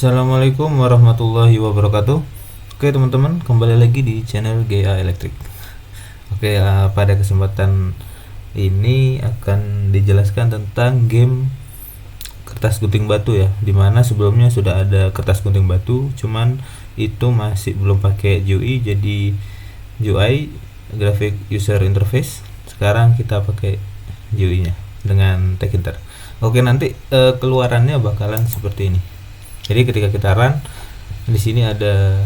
Assalamualaikum warahmatullahi wabarakatuh. Oke teman-teman, kembali lagi di channel GA Electric. Oke, pada kesempatan ini akan dijelaskan tentang game kertas gunting batu ya. Dimana sebelumnya sudah ada kertas gunting batu, cuman itu masih belum pakai GUI, jadi GUI Graphic User Interface. Sekarang kita pakai GUI-nya dengan Tekinter. Oke, nanti keluarannya bakalan seperti ini. Jadi ketika kita run, di sini ada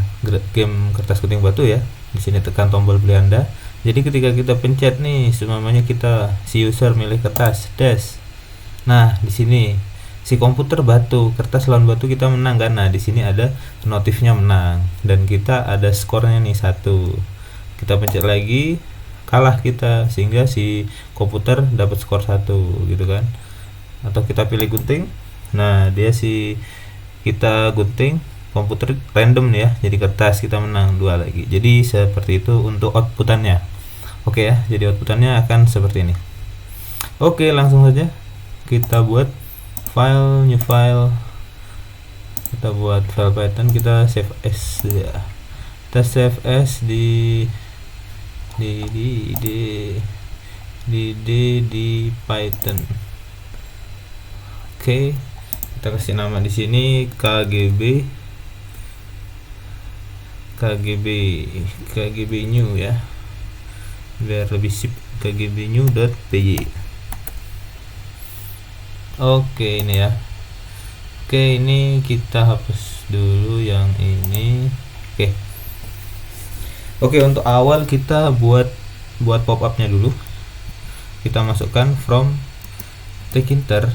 game kertas gunting batu ya. Di sini tekan tombol pilih Anda. Jadi ketika kita pencet nih, semuanya kita si user milih kertas dash. Nah, di sini si komputer batu, kertas lawan batu kita menang kan. Nah, di sini ada notifnya menang dan kita ada skornya nih 1. Kita pencet lagi, kalah kita, sehingga si komputer dapat skor 1 gitu kan. Atau kita pilih gunting. Nah, dia kita gunting, komputer random ya, jadi kertas, kita menang 2 lagi. Jadi seperti itu untuk outputannya. Oke ya, jadi outputannya akan seperti ini. Oke, langsung saja kita buat file, new file. Kita buat file Python, kita save as ya. Kita save as di Python. Oke, kita kasih nama di sini KGB new ya, biar lebih sip, kgbnew.py. Oke, ini ya. Oke, ini kita hapus dulu yang ini. Oke, untuk awal kita buat pop up nya dulu. Kita masukkan from Tekinter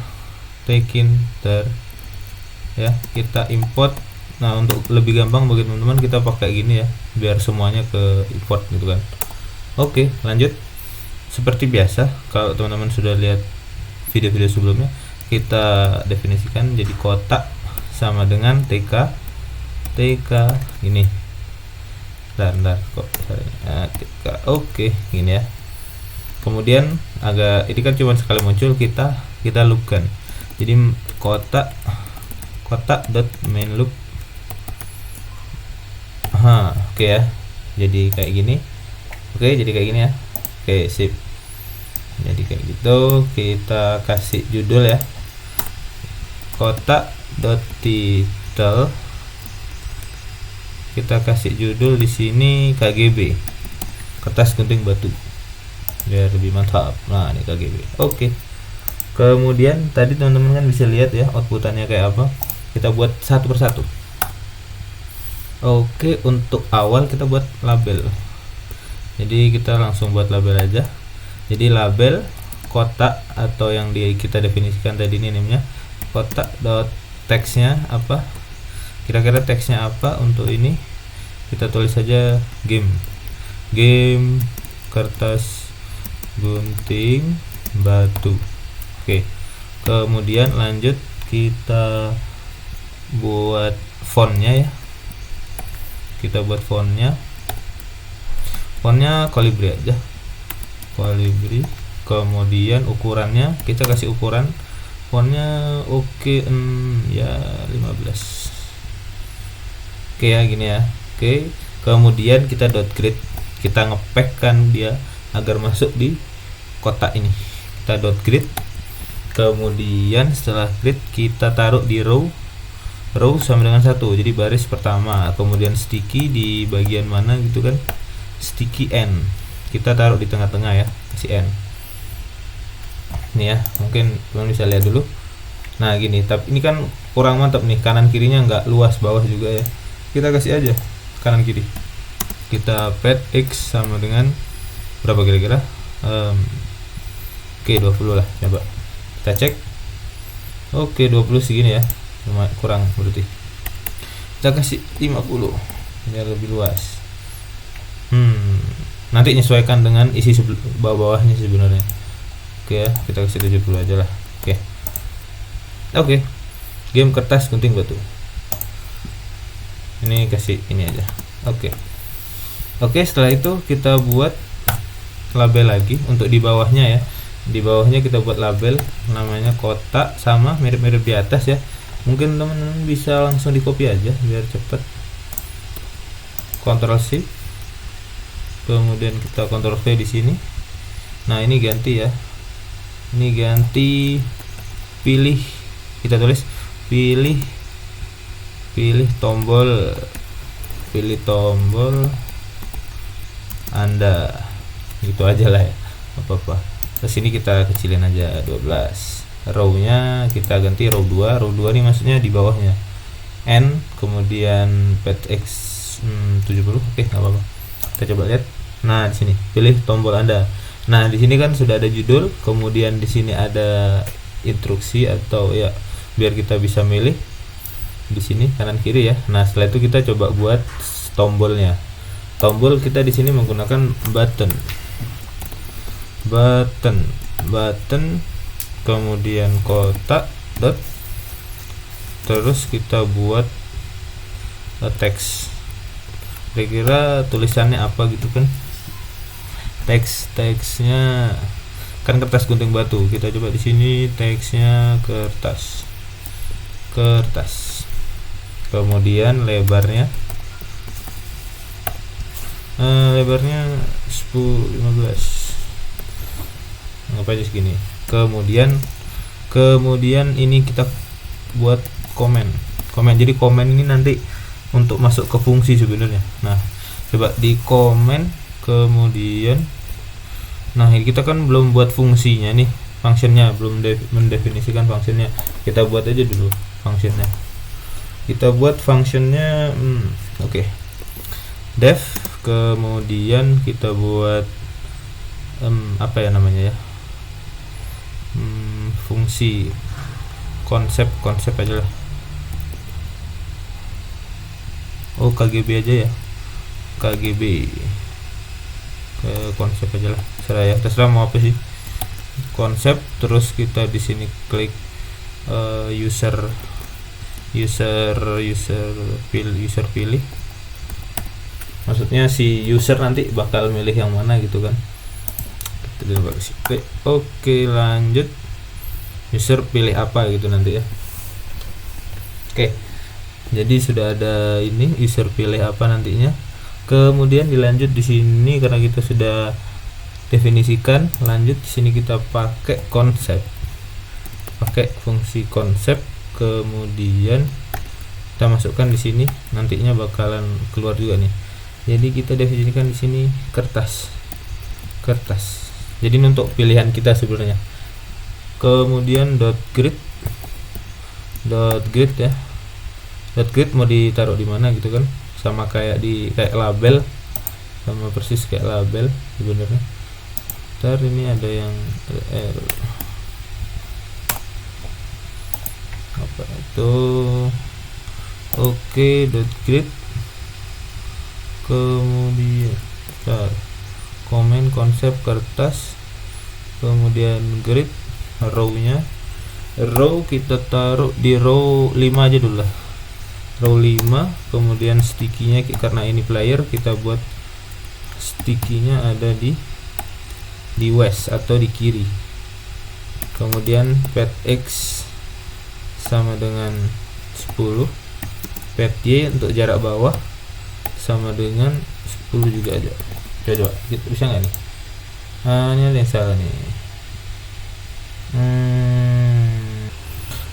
ya, kita import. Nah, untuk lebih gampang bagi teman-teman, kita pakai gini ya, biar semuanya ke import gitu kan. Oke, lanjut. Seperti biasa, kalau teman-teman sudah lihat video-video sebelumnya, kita definisikan jadi kotak sama dengan TK ini. Bentar kok TK. Oke, gini ya. Kemudian ini kan cuma sekali muncul, kita loopkan. Jadi kotak dot main loop. Oke ya. Jadi kayak gini. Oke, jadi kayak gini ya. Oke, sip. Jadi kayak gitu. Kita kasih judul ya. Kotak dot title. Kita kasih judul di sini KGB. Kertas gunting batu. Biar lebih mantap. Nah, ini KGB. Oke. Kemudian tadi teman-teman kan bisa lihat ya outputannya kayak apa. Kita buat satu persatu. Oke, untuk awal kita buat label. Jadi kita langsung buat label aja. Jadi label kotak, atau yang kita definisikan tadi ini namanya kotak dot teksnya apa, kira-kira teksnya apa. Untuk ini kita tulis saja game kertas gunting batu. Oke, kemudian lanjut kita buat fontnya ya. Kita buat fontnya Kolibri aja, Kolibri. Kemudian ukurannya kita kasih ukuran fontnya ya 15. Oke ya, gini ya. Oke, kemudian kita dot grid, kita ngepackkan dia agar masuk di kotak ini. Kita dot grid. Kemudian setelah grid kita taruh di row sama dengan 1, jadi baris pertama. Kemudian sticky di bagian mana gitu kan, sticky end kita taruh di tengah-tengah ya, kasih end. Ini ya, mungkin kalian bisa lihat dulu. Nah gini, tapi ini kan kurang mantap nih, kanan kirinya nggak luas, bawah juga ya. Kita kasih aja kanan kiri. Kita pad x sama dengan berapa kira-kira? Oke, 20 lah, coba kita cek. Oke, 20 segini ya, kurang berarti. Kita kasih 50 biar lebih luas. Nanti menyesuaikan dengan isi bawah-bawahnya sebenarnya. Oke ya, kita kasih 70 aja lah. Oke. Game kertas gunting batu. Ini kasih ini aja. Oke, setelah itu kita buat label lagi untuk di bawahnya ya. Di bawahnya kita buat label namanya kotak, sama mirip-mirip di atas ya. Mungkin teman-teman bisa langsung di copy aja biar cepet. Ctrl C, kemudian kita Ctrl V di sini. Nah ini ganti ya, ini ganti, pilih, kita tulis pilih tombol Anda, gitu aja lah ya, apa-apa. Terus ini kita kecilin aja 12. Row-nya kita ganti row 2. Row 2 ini maksudnya di bawahnya N, kemudian PTX 70. Oke, nggak apa-apa. Kita coba lihat. Nah, di sini pilih tombol Anda. Nah, di sini kan sudah ada judul, kemudian di sini ada instruksi atau ya biar kita bisa milih di sini kanan kiri ya. Nah, setelah itu kita coba buat tombolnya. Tombol kita di sini menggunakan button, kemudian kotak dot, terus kita buat teks. Kira-kira tulisannya apa gitu kan? Teksnya kan kertas gunting batu. Kita coba di sini teksnya kertas. Kemudian lebarnya 10 15. Anggap aja segini. Kemudian ini kita buat komen. Jadi komen ini nanti untuk masuk ke fungsi sebenarnya. Nah, coba di komen, kemudian nah ini kita kan belum buat fungsinya nih, functionnya belum mendefinisikan functionnya. Kita buat aja dulu functionnya. Oke. Def, kemudian kita buat apa ya namanya ya, fungsi konsep aja lah. KGB aja ya, KGB ke konsep aja lah, terserah mau apa sih konsep. Terus kita di sini klik user pilih, maksudnya si user nanti bakal milih yang mana gitu kan. Oke, lanjut. User pilih apa gitu nanti ya. Oke, jadi sudah ada ini user pilih apa nantinya. Kemudian dilanjut di sini karena kita sudah definisikan. Lanjut di sini kita pakai konsep, pakai fungsi konsep. Kemudian kita masukkan di sini, nantinya bakalan keluar juga nih. Jadi kita definisikan di sini kertas. Jadi untuk pilihan kita sebenarnya. Kemudian grid ya. Grid mau ditaruh di mana gitu kan? Sama kayak label, sama persis kayak label sebenarnya. Ntar ini ada yang apa itu? Oke, grid. Kemudian komen konsep kertas, kemudian grid. Row kita taruh di row 5 aja dulu lah, row 5. Kemudian sticky-nya karena ini player, kita buat sticky-nya ada di west atau di kiri. Kemudian pad X sama dengan 10, pad Y untuk jarak bawah sama dengan 10 juga aja. Coba bisa nggak nih? Ini ada yang salah nih.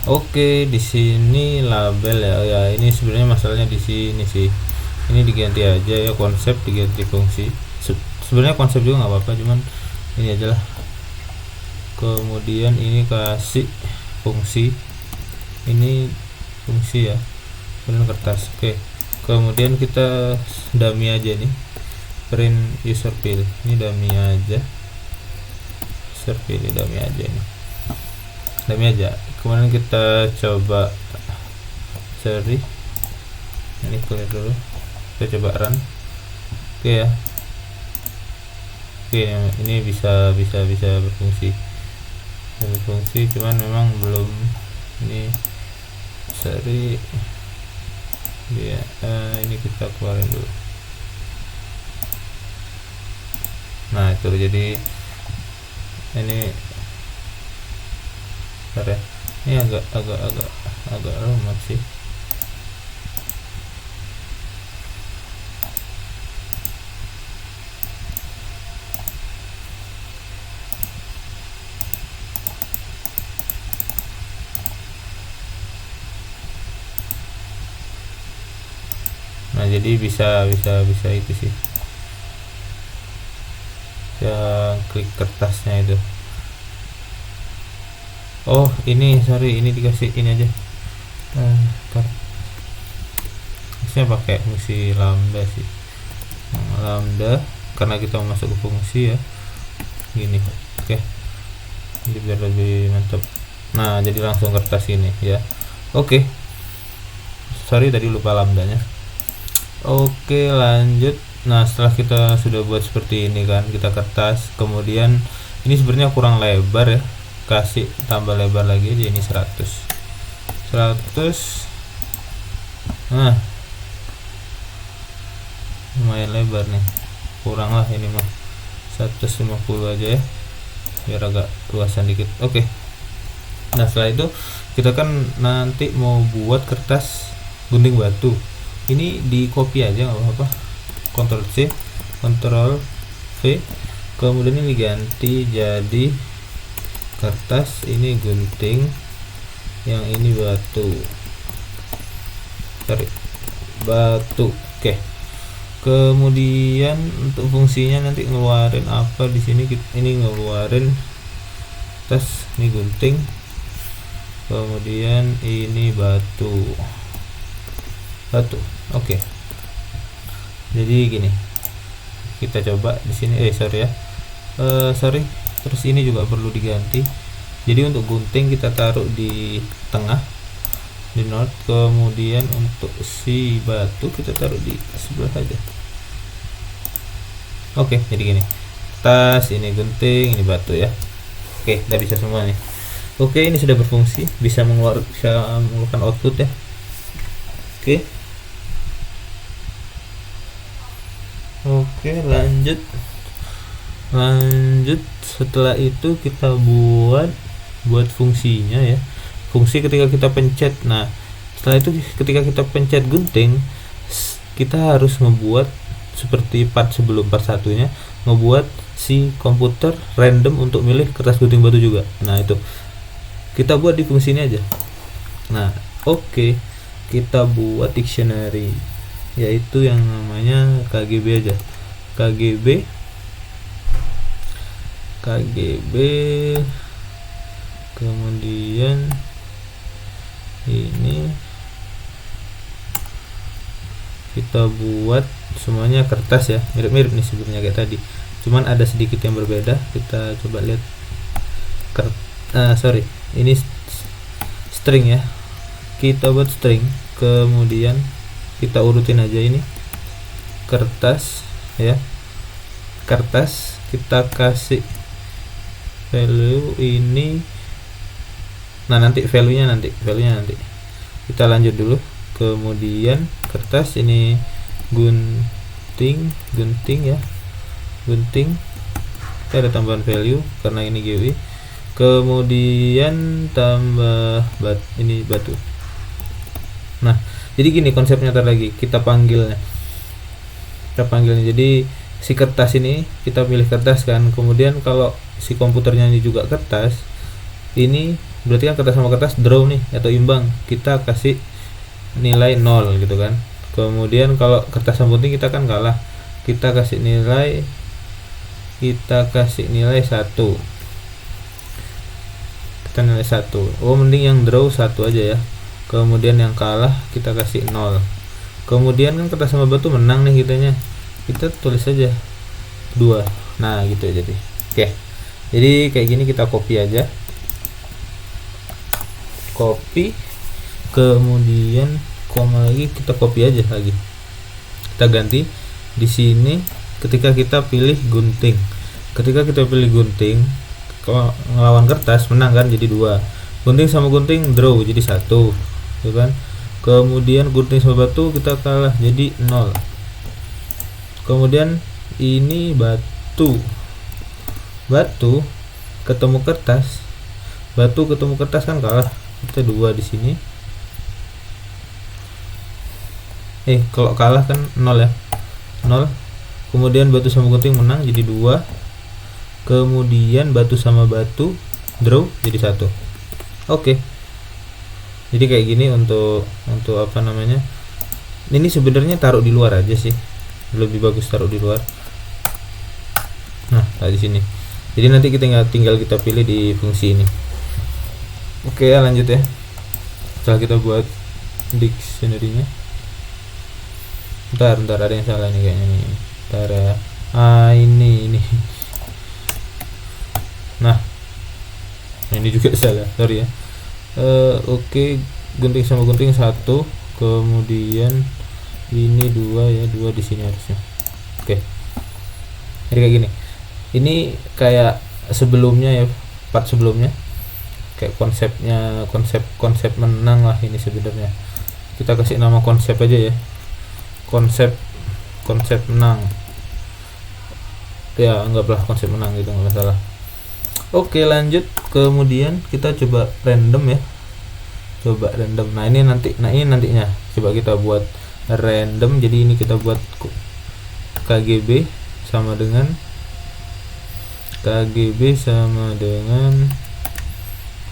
Oke, di sini label ya. Ini sebenarnya masalahnya di sini sih. Ini diganti aja ya, konsep diganti fungsi. Sebenarnya konsep juga nggak apa-apa, cuman ini aja lah. Kemudian ini kasih fungsi. Ini fungsi ya. Kemudian kertas. Oke. Kemudian kita dummy aja nih. Print user pilih. Ini dummy aja. User pilih dummy aja nih. Dummy aja. Kemudian kita coba seri. Ini clear dulu. Kita coba run. Oke ya. Oke, ini bisa berfungsi. Berfungsi, cuman memang belum ini seri. Ya, ini kita keluarin dulu. Nah, itu jadi ini bentar ya. Ini agak agak rumit sih. Nah jadi bisa itu sih, ya klik kertasnya itu. Oh ini sorry, ini dikasih ini aja. Harusnya pakai fungsi lambda sih. Lambda karena kita masuk ke fungsi ya, gini. Oke, jadi biar lebih mantap. Nah jadi langsung kertas ini ya. Oke, sorry tadi lupa lambdanya. Oke lanjut. Nah setelah kita sudah buat seperti ini kan, kita kertas, kemudian ini sebenarnya kurang lebar ya, kasih tambah lebar lagi aja, ini 100. Nah lumayan lebar nih, kurang lah ini mah 150 aja ya, biar agak luasan dikit. Oke, nah setelah itu kita kan nanti mau buat kertas gunting batu. Ini di copy aja nggak apa-apa, Ctrl C Ctrl V, kemudian ini diganti jadi kertas, ini gunting, yang ini batu, cari batu. Oke, kemudian untuk fungsinya nanti ngeluarin apa di sini, ini ngeluarin kertas, ini gunting, kemudian ini batu. Oke, jadi gini, kita coba di sini sorry, terus ini juga perlu diganti. Jadi untuk gunting kita taruh di tengah, di north, kemudian untuk si batu kita taruh di sebelah aja. Oke, jadi gini, tas, ini gunting, ini batu ya. Oke, udah bisa semua nih. Oke, ini sudah berfungsi, bisa mengeluarkan output ya. Oke, lanjut. Setelah itu kita buat fungsinya ya. Fungsi ketika kita pencet. Nah, setelah itu ketika kita pencet gunting, kita harus ngebuat seperti part sebelum part satunya, ngebuat si komputer random untuk milih kertas gunting batu juga. Nah, itu kita buat di fungsi ini aja. Nah, oke, kita buat dictionary, yaitu yang namanya KGB aja. KGB kemudian ini kita buat semuanya kertas ya, mirip-mirip nih sebenarnya kayak tadi, cuman ada sedikit yang berbeda. Kita coba lihat. Ini string ya, kita buat string, kemudian kita urutin aja ini kertas ya, kertas, kita kasih value ini. Nah nanti value nya nanti kita lanjut dulu. Kemudian kertas, ini gunting ya, gunting, kita ada tambahan value karena ini GUI, kemudian tambah ini batu. Nah jadi gini konsepnya, ntar lagi kita panggilnya. Jadi si kertas ini kita pilih kertas kan, kemudian kalau si komputernya ini juga kertas, ini berarti kan kertas sama kertas draw nih atau imbang, kita kasih nilai 0 gitu kan. Kemudian kalau kertas sama gunting kita kan kalah, kita kasih nilai 1. Kita nilai 1. Oh mending yang draw 1 aja ya. Kemudian yang kalah kita kasih 0. Kemudian kan kertas sama batu menang nih kitanya, kita tulis aja 2. Nah gitu ya. Jadi oke, jadi kayak gini kita copy aja, copy, kemudian koma lagi, kita copy aja lagi, kita ganti di sini. Ketika kita pilih gunting, kalau ngelawan kertas menang kan, jadi 2. Gunting sama gunting draw jadi 1 gitu kan. Kemudian gunting sama batu kita kalah jadi 0. Kemudian ini batu ketemu kertas, kan kalah, kita 2 di sini. kalau kalah kan 0 ya, 0. Kemudian batu sama gunting menang jadi 2. Kemudian batu sama batu draw jadi 1. Oke. Jadi kayak gini untuk apa namanya? Ini sebenarnya taruh di luar aja sih. Lebih bagus taruh di luar. Nah, di sini. Jadi nanti kita tinggal kita pilih di fungsi ini. Oke, lanjut ya. Setelah kita buat dictionary-nya. Bentar ada yang salah nih kayaknya nih. Bentar ya. Ini. Nah, ini juga salah, sorry ya. Oke, gunting sama gunting 1, kemudian ini 2 ya, 2 di sini harusnya. Oke. Jadi kayak gini. Ini kayak sebelumnya ya, part sebelumnya. Kayak konsep menang lah ini sebenarnya. Kita kasih nama konsep aja ya. Konsep menang. Ya, anggaplah konsep menang gitu, nggak masalah. Oke, lanjut. Kemudian kita coba random ya. Coba random. Nah, ini nantinya. Coba kita buat random. Jadi ini kita buat KGB sama dengan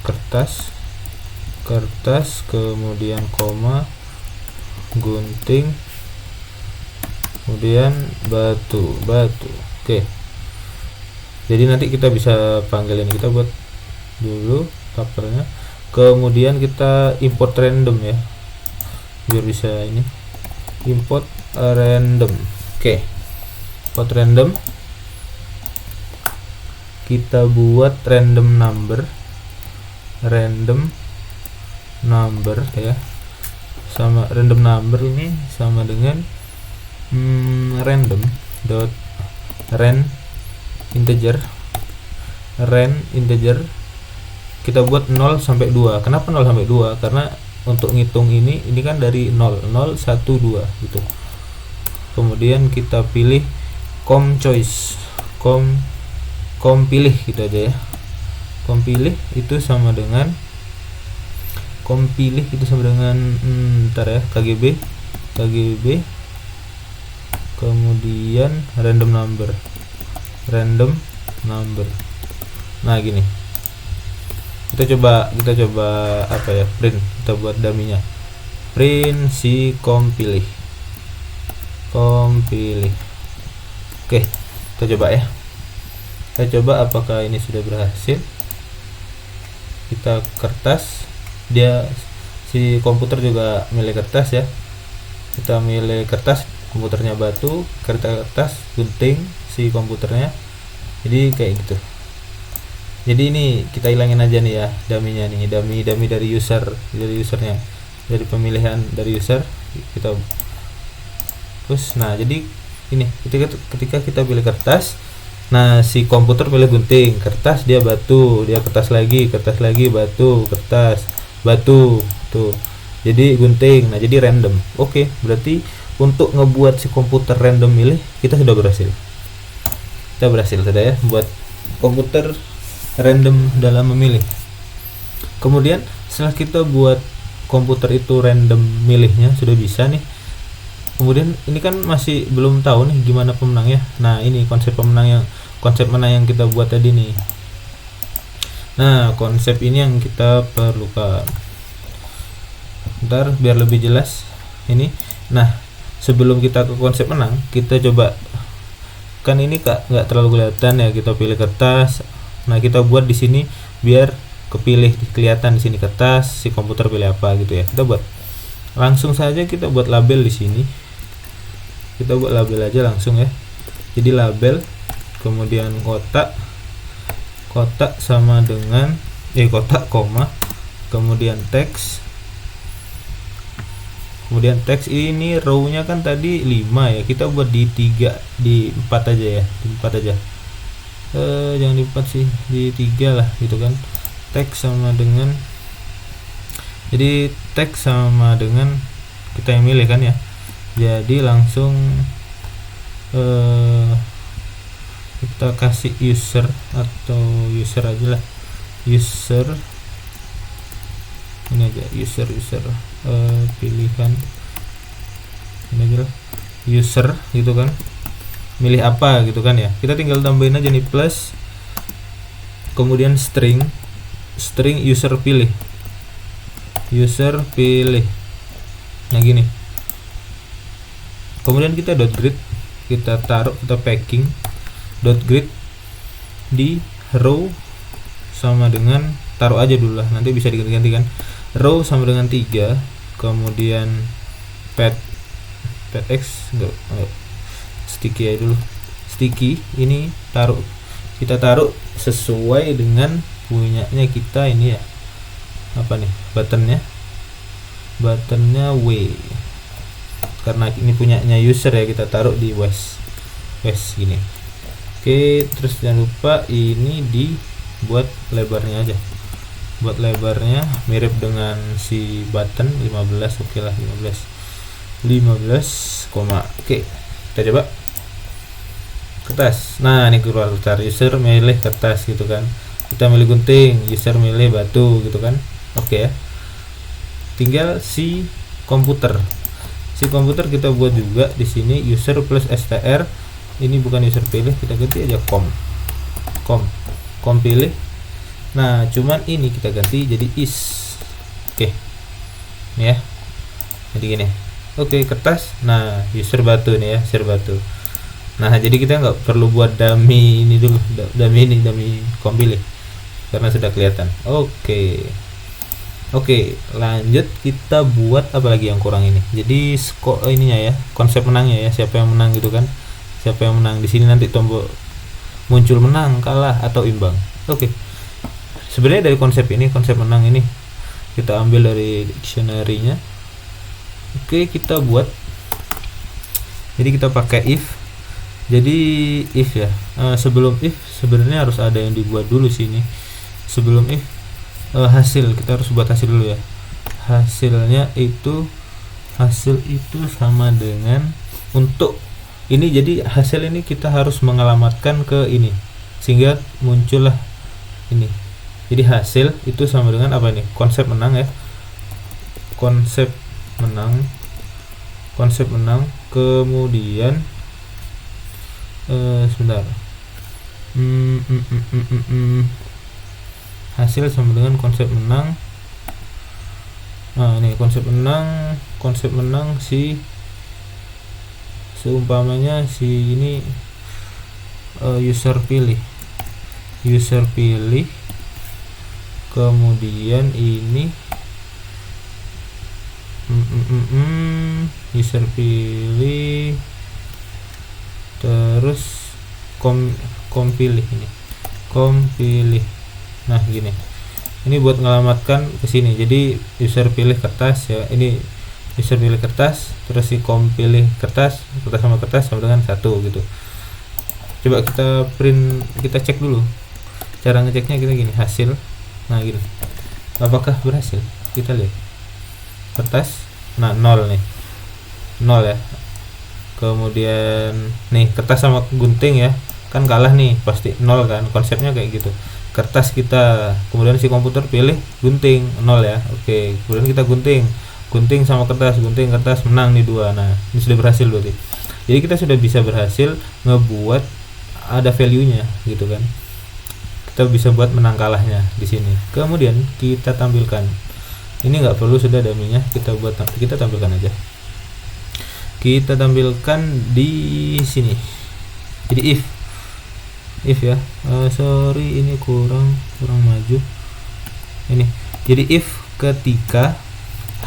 kertas, kemudian koma, gunting, kemudian batu. Oke. Jadi nanti kita bisa panggil ini, kita buat dulu covernya, kemudian kita import random ya, biar bisa ini import random. Oke, import random, kita buat random number ya, sama random number ini sama dengan random dot integer kita buat 0 sampai 2. Kenapa 0 sampai 2? Karena untuk ngitung ini kan dari 0 1 2 gitu. Kemudian kita pilih choice pilih gitu aja ya. Pilih itu sama dengan ntar ya, KGB kemudian random number. Nah, gini. Kita coba apa ya? Print. Kita buat dummy-nya. Print si pilih. Oke, kita coba ya. Kita coba apakah ini sudah berhasil. Kita kertas, dia si komputer juga milih kertas ya. Kita milih kertas, komputernya batu, kertas, gunting si komputernya. Jadi kayak gitu. Jadi ini kita hilangin aja nih ya dummy-nya nih, dummy dari usernya, dari pemilihan dari user kita terus. Nah, jadi ini ketika kita pilih kertas, nah si komputer pilih gunting, kertas dia batu, dia kertas lagi batu, kertas batu tuh, jadi gunting. Nah, jadi random. Oke, berarti untuk ngebuat si komputer random milih kita sudah berhasil. Sudah ya buat komputer random dalam memilih. Kemudian setelah kita buat komputer itu random milihnya sudah bisa nih. Kemudian ini kan masih belum tahu nih gimana pemenangnya. Nah, ini konsep menang yang kita buat tadi nih. Nah, konsep ini yang kita perlukan. Ntar biar lebih jelas ini. Nah, sebelum kita ke konsep menang, kita coba, kan ini nggak terlalu kelihatan ya, kita pilih kertas. Nah, kita buat di sini biar kelihatan di sini kertas, si komputer pilih apa gitu ya. Kita buat langsung saja, kita buat label di sini. Kita buat label aja langsung ya. Jadi label, kemudian kotak sama dengan kotak koma, kemudian teks. Kemudian teks ini row-nya kan tadi 5 ya. Kita buat di 4 aja ya. Di 4 aja. Jangan di 4 sih, di 3 lah gitu kan. Teks sama dengan, jadi teks sama dengan kita yang milih kan ya. Jadi langsung kita kasih user atau user aja lah. User ini aja, user pilihan ini aja lah, user gitu kan, milih apa gitu kan ya, kita tinggal tambahin aja nih plus, kemudian string user pilih, nah gini. Kemudian kita .grid, kita taruh, kita packing .grid di row sama dengan, taruh aja dulu lah, nanti bisa diganti-ganti kan, row sama dengan 3, kemudian pad x enggak, sticky aja dulu, sticky ini kita taruh sesuai dengan punyanya kita ini ya, apa nih buttonnya W, karena ini punyanya user ya, kita taruh di west gini. Oke, terus jangan lupa ini dibuat lebarnya aja, buat lebarnya mirip dengan si button 15, oke lah 15, oke, kita coba kertas. Nah ini keluar kertas, user milih kertas gitu kan, kita milih gunting, user milih batu gitu kan. Oke ya, tinggal si komputer kita buat juga di sini, user plus str, ini bukan user pilih, kita ganti aja com pilih. Nah cuman ini kita ganti jadi is. Oke ini ya, jadi gini. Oke, kertas. Nah user batu nih ya, user batu. Nah jadi kita nggak perlu buat dummy ini dulu, dummy com pilih, karena sudah kelihatan. Oke, lanjut kita buat apa lagi yang kurang ini. Jadi ininya ya, konsep menangnya ya, siapa yang menang gitu kan, siapa yang menang di sini, nanti tombol muncul menang, kalah, atau imbang. Oke, sebenarnya dari konsep menang ini kita ambil dari dictionary-nya. Oke, kita buat, jadi kita pakai if. Jadi if ya, sebelum if sebenarnya harus ada yang dibuat dulu sini. Sebelum if hasil, kita harus buat hasil dulu ya. Hasil itu sama dengan, untuk ini, jadi hasil ini kita harus mengalamatkan ke ini sehingga muncullah ini. Jadi hasil itu sama dengan apa nih, konsep menang ya, konsep menang, kemudian sebentar, hasil sama dengan konsep menang. Nah ini konsep menang si, seumpamanya si ini user pilih, kemudian ini user pilih, terus com pilih. Nah gini, ini buat ngelamatkan ke sini. Jadi user pilih kertas ya, ini user pilih kertas, terus si com pilih kertas sama kertas sama dengan 1 gitu. Coba kita print, kita cek dulu. Cara ngeceknya kita gini, hasil. Nah gini, apakah berhasil? Kita lihat kertas, nah 0 nih, 0 ya. Kemudian nih kertas sama gunting ya, kan kalah nih, pasti 0 kan, konsepnya kayak gitu. Kertas kita, kemudian si komputer pilih gunting, 0 ya. Oke, kemudian kita gunting sama kertas, menang nih 2. Nah ini sudah berhasil berarti. Jadi kita sudah bisa berhasil ngebuat ada value nya gitu kan, kita bisa buat menang kalahnya di sini. Kemudian kita tampilkan, ini nggak perlu sudah dummy-nya, kita tampilkan aja, kita tampilkan di sini. Jadi if ya, sorry ini kurang maju ini. Jadi if ketika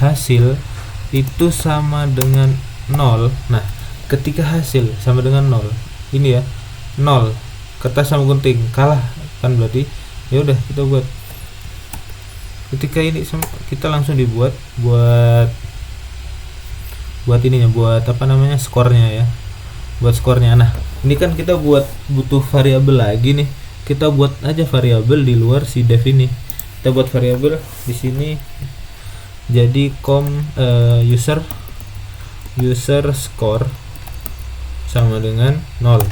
hasil itu sama dengan 0, nah ketika hasil sama dengan 0 ini ya, 0 kertas sama gunting kalah kan, berarti ya udah kita buat ketika ini kita langsung dibuat buat ininya, buat apa namanya, skornya ya, buat skornya. Nah ini kan kita butuh variabel lagi nih, kita buat aja variabel di luar si def ini. Kita buat variabel di sini, jadi user score sama dengan 0,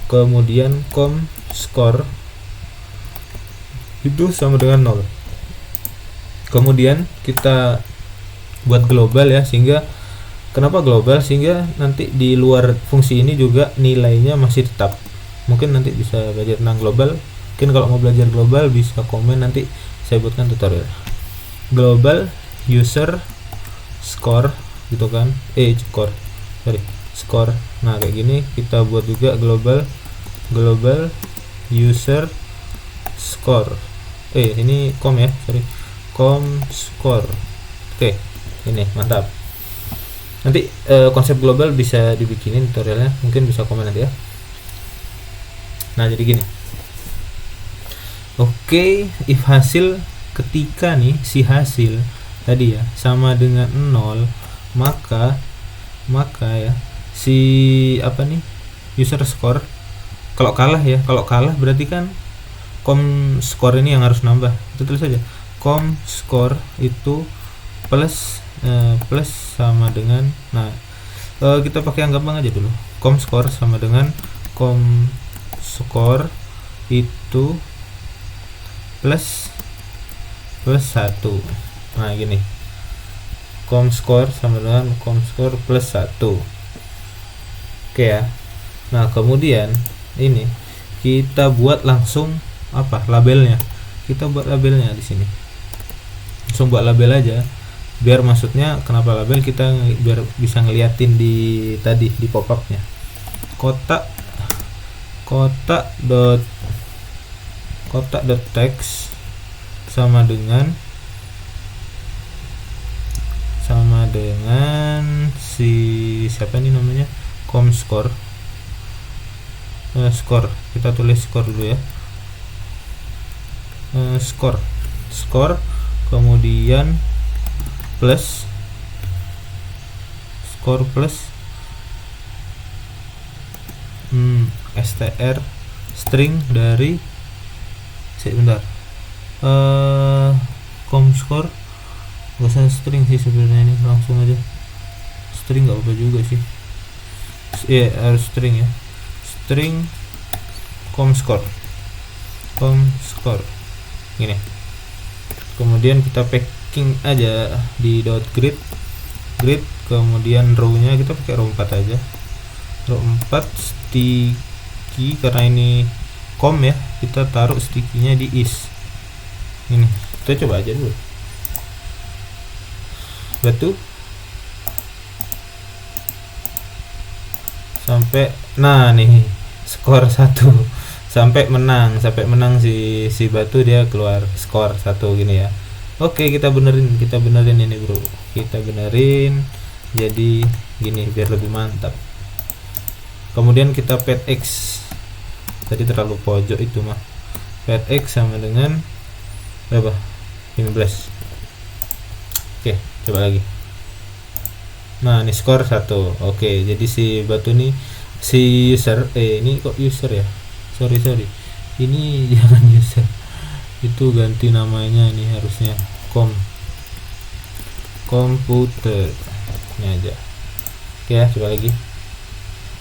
kemudian score itu sama dengan 0. Kemudian kita buat global ya, sehingga Kenapa global? Sehingga nanti di luar fungsi ini juga nilainya masih tetap. Mungkin nanti bisa belajar tentang global. Mungkin kalau mau belajar global bisa komen, nanti saya buatkan tutorial. Global user score gitu kan, score. Nah kayak gini kita buat juga global user score. Ini com score. Oke, ini mantap. Nanti konsep global bisa dibikinin tutorialnya, mungkin bisa komen nanti ya. Nah jadi gini, oke, if hasil ketika nih si hasil tadi ya sama dengan 0, maka ya si user score, kalau kalah berarti kan com score ini yang harus nambah. Itu tulis saja com score itu plus sama dengan, kita pakai yang gampang aja dulu. Com score sama dengan com score itu plus 1. Nah gini, com score sama dengan com score plus 1. Oke ya. Nah kemudian ini kita buat langsung labelnya. Kita buat labelnya di sini. Langsung buat label aja. Biar maksudnya kenapa label, kita biar bisa ngeliatin di pop-upnya. Kotak dot text sama dengan si siapa ini namanya, com score. Score, kita tulis score dulu ya. Score kemudian plus score plus str string dari com score. Gak usah string sih sebenarnya, ini langsung aja string, nggak apa juga sih. Harus string ya, string com score gini. Kemudian kita packing aja di grid, kemudian row nya kita pakai row 4 aja, row 4 sticky, karena ini com ya, kita taruh sticky-nya di is. Ini kita coba aja dulu, batu sampai, nah nih skor 1 sampai menang si batu, dia keluar skor 1 gini ya. Oke, kita benerin ini bro, kita benerin jadi gini biar lebih mantap. Kemudian kita pad x, tadi terlalu pojok itu mah. Pad x sama dengan berapa? 15. Oke, coba lagi. Nah ini skor 1. Oke, jadi si batu nih, si user, ini kok user ya, sorry ini jangan user, itu ganti namanya nih, harusnya komputer ini aja. Oke ya, coba lagi.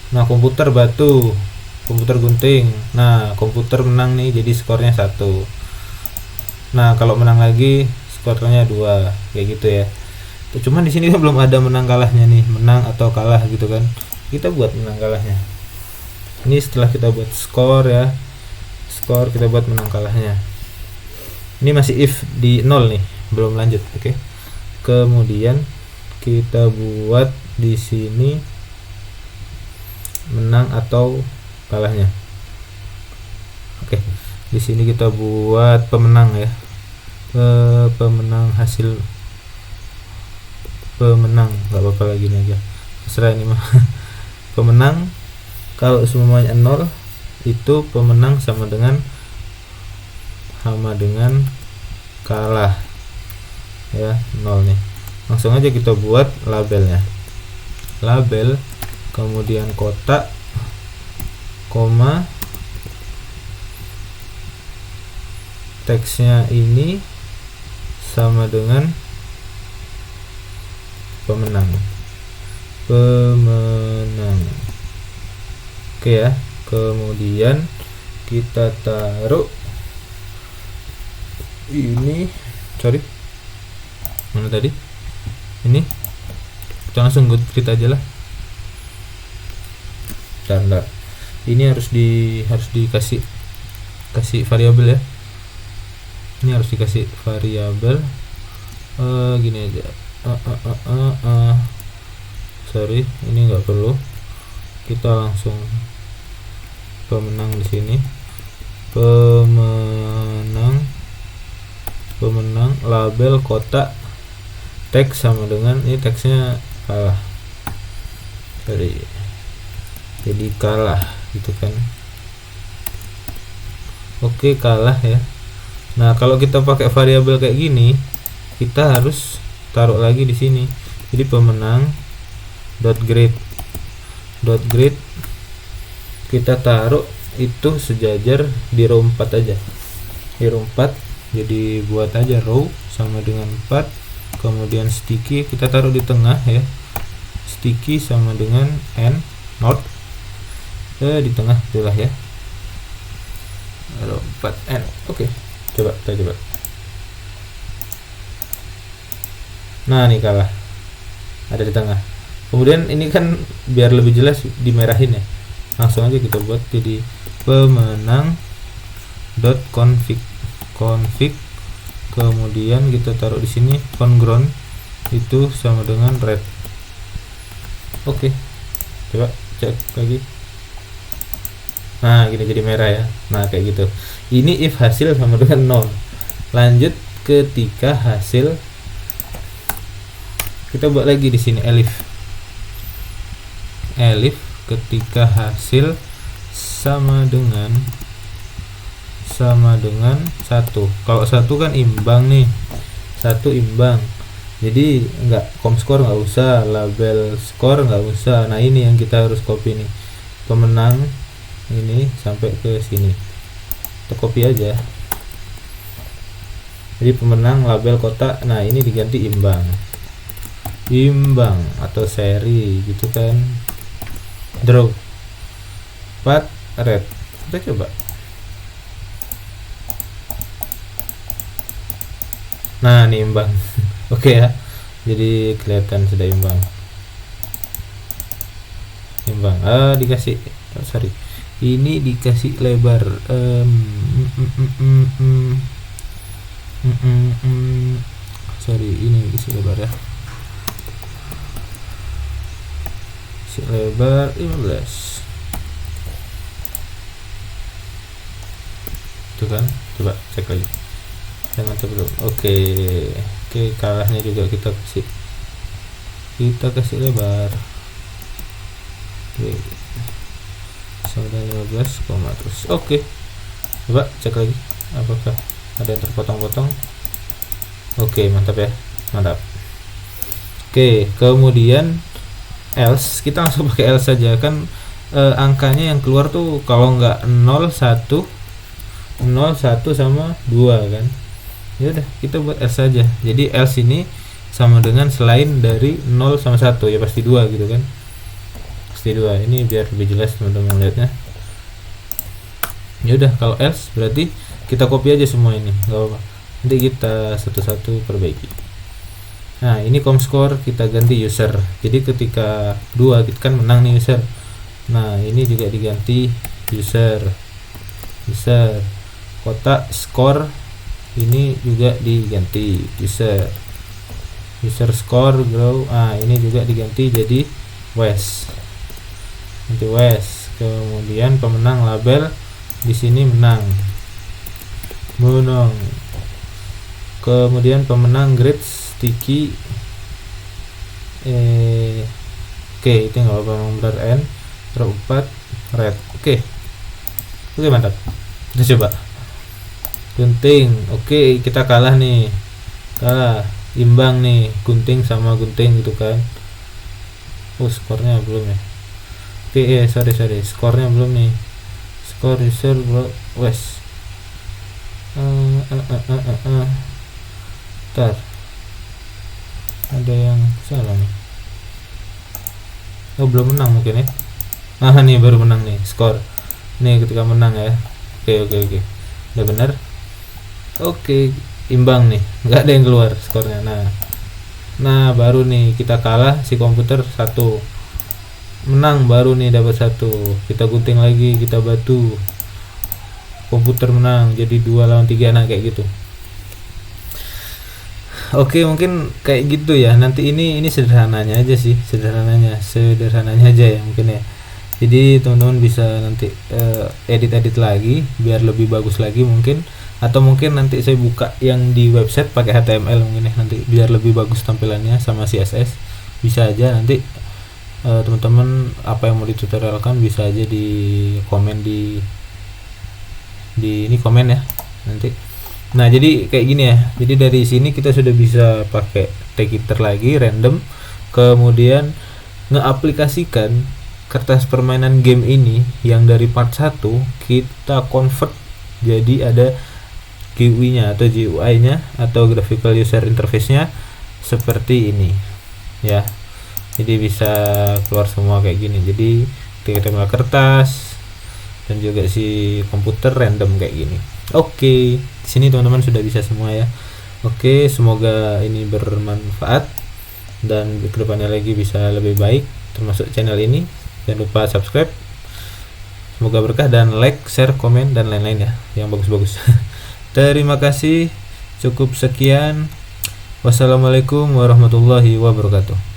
Nah komputer batu, komputer gunting. Nah komputer menang nih, jadi skornya 1. Nah kalau menang lagi skornya 2, kayak gitu ya. Cuman di sini kan belum ada menang kalahnya nih, menang atau kalah gitu kan. Kita buat menang kalahnya. Ini setelah kita buat skor ya, skor kita buat menang kalahnya. Ini masih if di 0 nih, belum lanjut. Oke. Kemudian kita buat di sini menang atau kalahnya. Oke. Di sini kita buat pemenang ya. Pemenang hasil pemenang, nggak apa-apa lagi nih aja, terserah ini mah. Pemenang kalau semuanya 0 itu pemenang sama dengan kalah ya, 0 nih. Langsung aja kita buat labelnya, label kemudian kotak koma teksnya ini sama dengan pemenang. Oke ya, kemudian kita taruh ini, mana tadi, ini kita kita langsung kita aja lah. Bentar. Ini harus dikasih variabel ya. Ini harus dikasih variabel. Gini aja. Sorry, ini nggak perlu. Kita langsung pemenang di sini. Pemenang label kotak teks sama dengan ini, teksnya kalah. Sorry. Jadi kalah gitu kan. Oke, kalah ya. Nah, kalau kita pakai variabel kayak gini, kita harus taruh lagi di sini. Jadi pemenang .grade kita taruh itu sejajar di row 4 aja. Di row 4, jadi buat aja row sama dengan 4. Kemudian sticky kita taruh di tengah ya. Sticky sama dengan n not di tengah itulah ya. Row 4 n. Oke. Kita coba. Nah, nih kalah. Ada di tengah. Kemudian ini kan biar lebih jelas dimerahin ya. Langsung aja kita buat jadi pemenang.config. Kemudian kita taruh di sini foreground itu sama dengan red. Oke. Coba cek lagi. Nah, gini jadi merah ya. Nah, kayak gitu. Ini if hasil sama dengan 0. Lanjut ketika hasil, kita buat lagi di sini elif ketika hasil sama dengan 1. Kalau 1 kan imbang nih. 1 imbang. Jadi enggak comScore enggak usah, label score enggak usah. Nah, ini yang kita harus copy nih. Pemenang ini sampai ke sini. Kita copy aja. Jadi pemenang label kotak. Nah, ini diganti imbang atau seri gitu kan. Draw 4 red. Kita coba. Nah, ini imbang. Oke ya. Jadi kelihatan sudah imbang. Dikasih sorry. Ini dikasih lebar. Sorry, ini dikasih lebar ya. Lebar 15 itu kan. Coba cek lagi. Jangan belum. Oke, kalahnya juga kita kasih lebar. Oke, sampai 15 koma terus. Oke, coba cek lagi apakah ada yang terpotong-potong. Oke, mantap ya, mantap. Oke, kemudian else, kita langsung pakai else saja kan. Angkanya yang keluar tuh kalau nggak 0 1 sama 2 kan. Ya udah, kita buat else saja. Jadi else ini sama dengan selain dari 0 sama 1 ya pasti 2 gitu kan. Pasti 2. Ini biar lebih jelas teman-teman lihatnya. Ya udah, kalau else berarti kita copy aja semua ini, nggak apa-apa. Nanti kita satu-satu perbaiki. Nah, ini comScore kita ganti user. Jadi ketika 2 kita kan menang nih user. Nah, ini juga diganti user. Kotak score ini juga diganti user score grow. Ini juga diganti jadi West. Nanti West. Kemudian pemenang label di sini menang. Kemudian pemenang grade sticky. Oke, itu nggak apa-apa, nomor n row 4 red. Oke, mantap. Kita coba gunting. Oke, kita kalah nih, imbang nih, gunting sama gunting gitu kan. Skornya belum ya. Oke, sorry, skornya belum nih. Score user west. Bentar, ada yang salah nih. Belum menang mungkin ya. Nih baru menang nih, skor nih ketika menang ya. Oke, udah benar. Oke, imbang nih, nggak ada yang keluar skornya. Nah, Nah baru nih kita kalah, si komputer satu, menang baru nih dapat satu, kita gunting lagi, kita batu, komputer menang jadi 2 lawan 3, nah kayak gitu. Oke, mungkin kayak gitu ya. Nanti ini sederhananya aja sih, sederhananya aja ya mungkin ya. Jadi teman-teman bisa nanti edit-edit lagi biar lebih bagus lagi mungkin, atau mungkin nanti saya buka yang di website pakai HTML mungkin ya, nanti biar lebih bagus tampilannya sama CSS. Bisa aja nanti teman-teman apa yang mau ditutorialkan bisa aja di komen di ini komen ya nanti. Nah jadi kayak gini ya, jadi dari sini kita sudah bisa pakai tag iter lagi random, kemudian ngeaplikasikan kertas permainan game ini yang dari part 1 kita convert jadi ada GUI nya atau GUI nya atau graphical user interface nya seperti ini ya. Jadi bisa keluar semua kayak gini, jadi tinggal kertas dan juga si komputer random kayak gini. Oke, di sini teman-teman sudah bisa semua ya. Oke, semoga ini bermanfaat dan kedepannya lagi bisa lebih baik termasuk channel ini. Jangan lupa subscribe. Semoga berkah dan like, share, komen dan lain-lain ya yang bagus-bagus. Terima kasih. Cukup sekian. Wassalamualaikum warahmatullahi wabarakatuh.